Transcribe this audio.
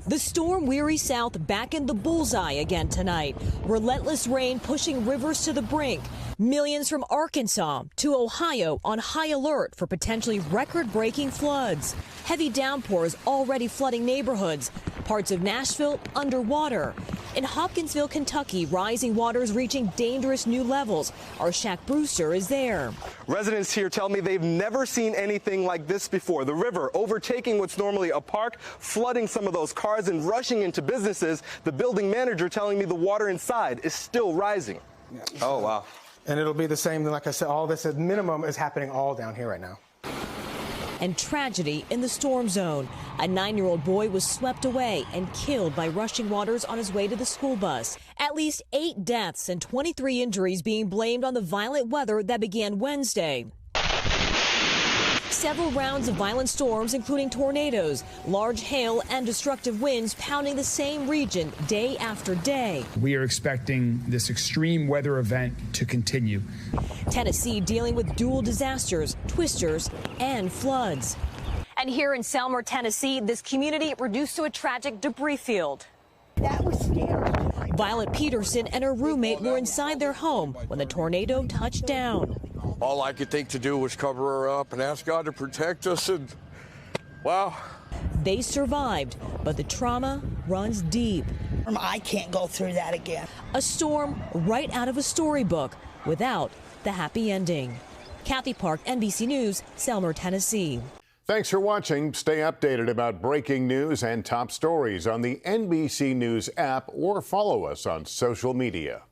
The storm-weary South back in the bullseye again tonight. Relentless rain pushing rivers to the brink. Millions from Arkansas to Ohio on high alert for potentially record-breaking floods. Heavy downpours already flooding neighborhoods. Parts of Nashville underwater. In Hopkinsville, Kentucky, rising waters reaching dangerous new levels. Our Shaq Brewster is there. Residents here tell me they've never seen anything like this before. The river overtaking what's normally a park, flooding some of those cars and rushing into businesses. The building manager telling me the water inside is still rising. Yeah. Oh, wow. And it'll be the same, like I said, all this at minimum is happening all down here right now. And tragedy in the storm zone. A 9-year-old boy was swept away and killed by rushing waters on his way to the school bus. At least 8 deaths and 23 injuries being blamed on the violent weather that began Wednesday. Several rounds of violent storms, including tornadoes, large hail and destructive winds pounding the same region day after day. We are expecting this extreme weather event to continue. Tennessee dealing with dual disasters, twisters, and floods. And here in Selmer, Tennessee, this community reduced to a tragic debris field. That was scary. Violet Peterson and her roommate were inside their home when the tornado touched down. All I could think to do was cover her up and ask God to protect us, and wow. They survived, but the trauma runs deep. I can't go through that again. A storm right out of a storybook without the happy ending. Kathy Park, NBC News, Selmer, Tennessee. Thanks for watching. Stay updated about breaking news and top stories on the NBC News app or follow us on social media.